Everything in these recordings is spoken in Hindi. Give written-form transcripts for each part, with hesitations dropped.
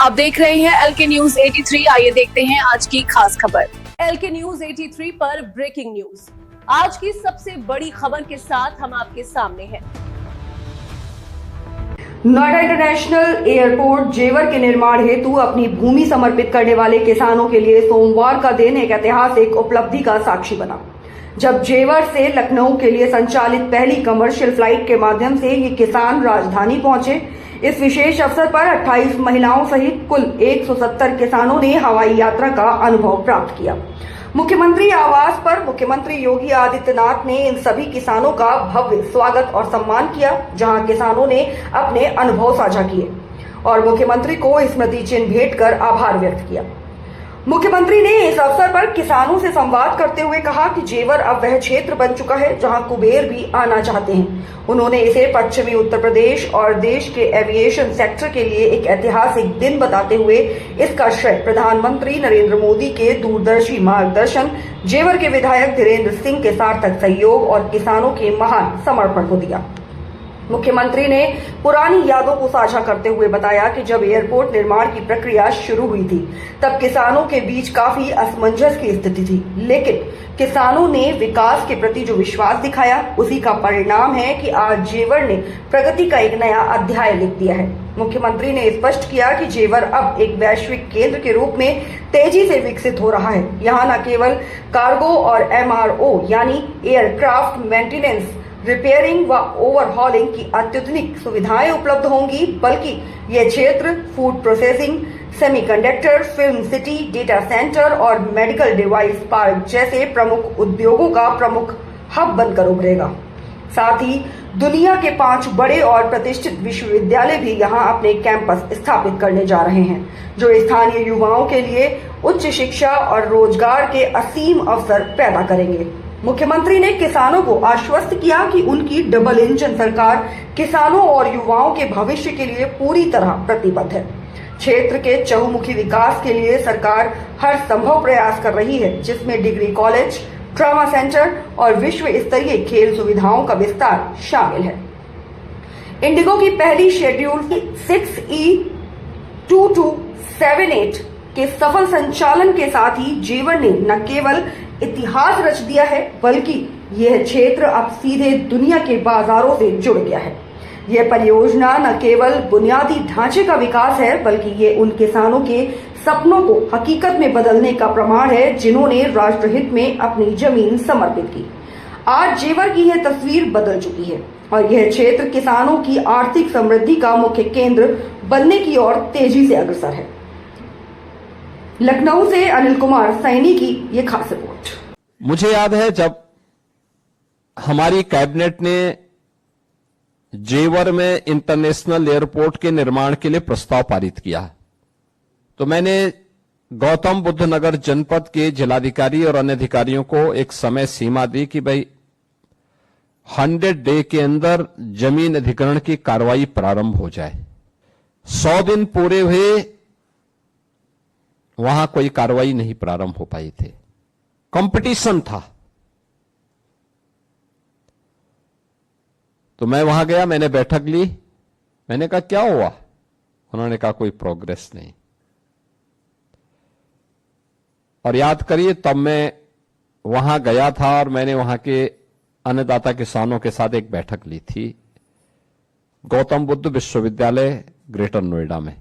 आप देख रहे हैं एलके न्यूज 83। आइए देखते हैं आज की खास खबर। एलके न्यूज 83 पर ब्रेकिंग न्यूज। आज की सबसे बड़ी खबर के साथ हम आपके सामने हैं। नोएडा इंटरनेशनल एयरपोर्ट जेवर के निर्माण हेतु अपनी भूमि समर्पित करने वाले किसानों के लिए सोमवार का दिन एक ऐतिहासिक उपलब्धि का साक्षी बना, जब जेवर से लखनऊ के लिए संचालित पहली कमर्शियल फ्लाइट के माध्यम से ये किसान राजधानी पहुंचे। इस विशेष अवसर पर 28 महिलाओं सहित कुल 170 किसानों ने हवाई यात्रा का अनुभव प्राप्त किया। मुख्यमंत्री आवास पर मुख्यमंत्री योगी आदित्यनाथ ने इन सभी किसानों का भव्य स्वागत और सम्मान किया, जहां किसानों ने अपने अनुभव साझा किए और मुख्यमंत्री को स्मृति चिन्ह भेंट कर आभार व्यक्त किया। मुख्यमंत्री ने इस अवसर पर किसानों से संवाद करते हुए कहा कि जेवर अब वह क्षेत्र बन चुका है जहां कुबेर भी आना चाहते हैं। उन्होंने इसे पश्चिमी उत्तर प्रदेश और देश के एविएशन सेक्टर के लिए एक ऐतिहासिक दिन बताते हुए इसका श्रेय प्रधानमंत्री नरेंद्र मोदी के दूरदर्शी मार्गदर्शन, जेवर के विधायक धीरेन्द्र सिंह के सार्थक सहयोग और किसानों के महान समर्पण को दिया। मुख्यमंत्री ने पुरानी यादों को साझा करते हुए बताया कि जब एयरपोर्ट निर्माण की प्रक्रिया शुरू हुई थी तब किसानों के बीच काफी असमंजस की स्थिति थी, लेकिन किसानों ने विकास के प्रति जो विश्वास दिखाया उसी का परिणाम है कि आज जेवर ने प्रगति का एक नया अध्याय लिख दिया है। मुख्यमंत्री ने स्पष्ट किया कि जेवर अब एक वैश्विक केंद्र के रूप में तेजी से विकसित हो रहा है। यहाँ न केवल कार्गो और MRO यानी एयरक्राफ्ट मेंटेनेंस, रिपेयरिंग व ओवरहॉलिंग की अत्याधुनिक सुविधाएं उपलब्ध होंगी, बल्कि यह क्षेत्र food processing, semiconductor, film city, data centre और मेडिकल डिवाइस पार्क जैसे प्रमुख उद्योगों का प्रमुख हब बनकर उभरेगा। साथ ही दुनिया के 5 बड़े और प्रतिष्ठित विश्वविद्यालय भी यहां अपने कैंपस स्थापित करने जा रहे हैं, जो स्थानीय युवाओं के लिए उच्च शिक्षा और रोजगार के असीम अवसर पैदा करेंगे। मुख्यमंत्री ने किसानों को आश्वस्त किया कि उनकी डबल इंजन सरकार किसानों और युवाओं के भविष्य के लिए पूरी तरह प्रतिबद्ध है। क्षेत्र के चहुमुखी विकास के लिए सरकार हर संभव प्रयास कर रही है, जिसमें डिग्री कॉलेज, ट्रॉमा सेंटर और विश्व स्तरीय खेल सुविधाओं का विस्तार शामिल है। इंडिगो की पहली शेड्यूल 6E2278 के सफल संचालन के साथ ही जेवर ने न केवल इतिहास रच दिया है, बल्कि यह क्षेत्र अब सीधे दुनिया के बाजारों से जुड़ गया है। यह परियोजना न केवल बुनियादी ढांचे का विकास है, बल्कि ये उन किसानों के सपनों को हकीकत में बदलने का प्रमाण है जिन्होंने राष्ट्रहित में अपनी जमीन समर्पित की। आज जेवर की यह तस्वीर बदल चुकी है और यह क्षेत्र किसानों की आर्थिक समृद्धि का मुख्य केंद्र बनने की ओर तेजी से अग्रसर है। लखनऊ से अनिल कुमार सैनी की ये खास रिपोर्ट। मुझे याद है जब हमारी कैबिनेट ने जेवर में इंटरनेशनल एयरपोर्ट के निर्माण के लिए प्रस्ताव पारित किया, तो मैंने गौतम बुद्ध नगर जनपद के जिलाधिकारी और अन्य अधिकारियों को एक समय सीमा दी कि भाई 100 डे के अंदर जमीन अधिग्रहण की कार्रवाई प्रारंभ हो जाए। 100 दिन पूरे हुए, वहां कोई कार्रवाई नहीं प्रारंभ हो पाई थी। कंपटीशन था। तो मैं वहां गया, मैंने बैठक ली, मैंने कहा क्या हुआ? उन्होंने कहा कोई प्रोग्रेस नहीं। और याद करिए तब मैं वहां गया था और मैंने वहां के अन्नदाता किसानों के साथ एक बैठक ली थी गौतम बुद्ध विश्वविद्यालय ग्रेटर नोएडा में।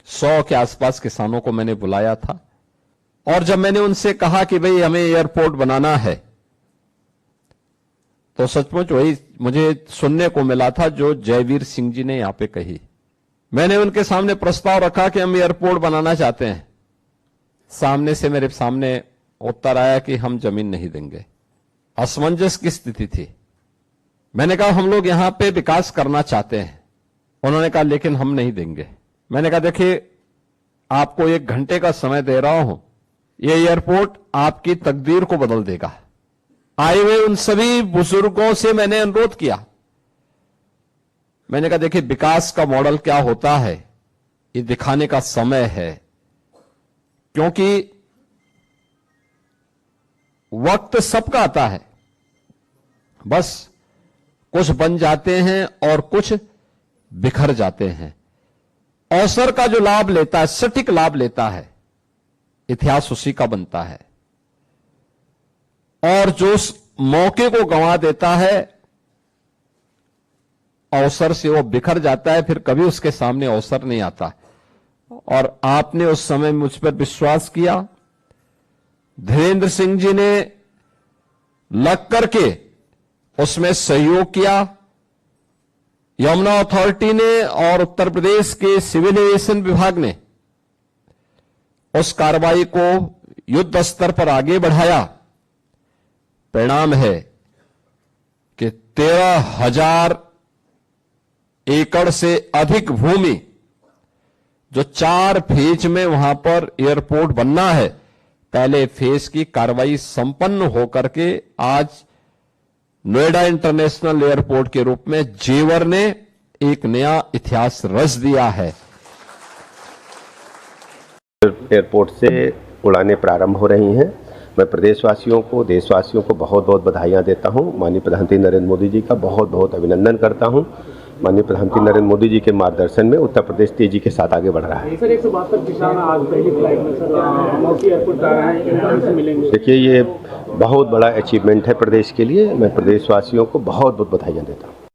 100 के आसपास किसानों को मैंने बुलाया था और जब मैंने उनसे कहा कि भाई हमें एयरपोर्ट बनाना है, तो सचमुच वही मुझे सुनने को मिला था जो जयवीर सिंह जी ने यहां पे कही। मैंने उनके सामने प्रस्ताव रखा कि हम एयरपोर्ट बनाना चाहते हैं। सामने से मेरे सामने उत्तर आया कि हम जमीन नहीं देंगे। असमंजस की स्थिति थी। मैंने कहा हम लोग यहां पे विकास करना चाहते हैं। उन्होंने कहा लेकिन हम नहीं देंगे। मैंने कहा देखिए आपको 1 घंटे का समय दे रहा हूं, यह एयरपोर्ट आपकी तकदीर को बदल देगा। आए हुए उन सभी बुजुर्गों से मैंने अनुरोध किया, मैंने कहा देखिए विकास का मॉडल क्या होता है ये दिखाने का समय है, क्योंकि वक्त सबका आता है, बस कुछ बन जाते हैं और कुछ बिखर जाते हैं। अवसर का जो लाभ लेता है, सटीक लाभ लेता है, इतिहास उसी का बनता है। और जो उस मौके को गंवा देता है, अवसर से वो बिखर जाता है, फिर कभी उसके सामने अवसर नहीं आता। और आपने उस समय मुझ पर विश्वास किया, धीरेन्द्र सिंह जी ने लग करके उसमें सहयोग किया। यमुना अथॉरिटी ने और उत्तर प्रदेश के सिविल एविएशन विभाग ने उस कार्रवाई को युद्ध स्तर पर आगे बढ़ाया। परिणाम है कि 13,000 एकड़ से अधिक भूमि जो 4 फेज में वहां पर एयरपोर्ट बनना है, पहले फेज की कार्रवाई संपन्न होकर के आज नोएडा इंटरनेशनल एयरपोर्ट के रूप में जेवर ने एक नया इतिहास रच दिया है। एयरपोर्ट से उड़ानें प्रारंभ हो रही हैं। मैं प्रदेशवासियों को, देशवासियों को बहुत बहुत बधाइयां देता हूं। माननीय प्रधानमंत्री नरेंद्र मोदी जी का बहुत बहुत अभिनंदन करता हूं। माननीय प्रधानमंत्री नरेंद्र मोदी जी के मार्गदर्शन में उत्तर प्रदेश तेजी के साथ आगे बढ़ रहा है। सर 172 किसान आज पहली फ्लाइट में सर अमौसी एयरपोर्ट आ रहे हैं, इनका से मिलेंगे। देखिए, ये बहुत बड़ा अचीवमेंट है प्रदेश के लिए। मैं प्रदेशवासियों को बहुत बहुत बधाइयां देता हूँ।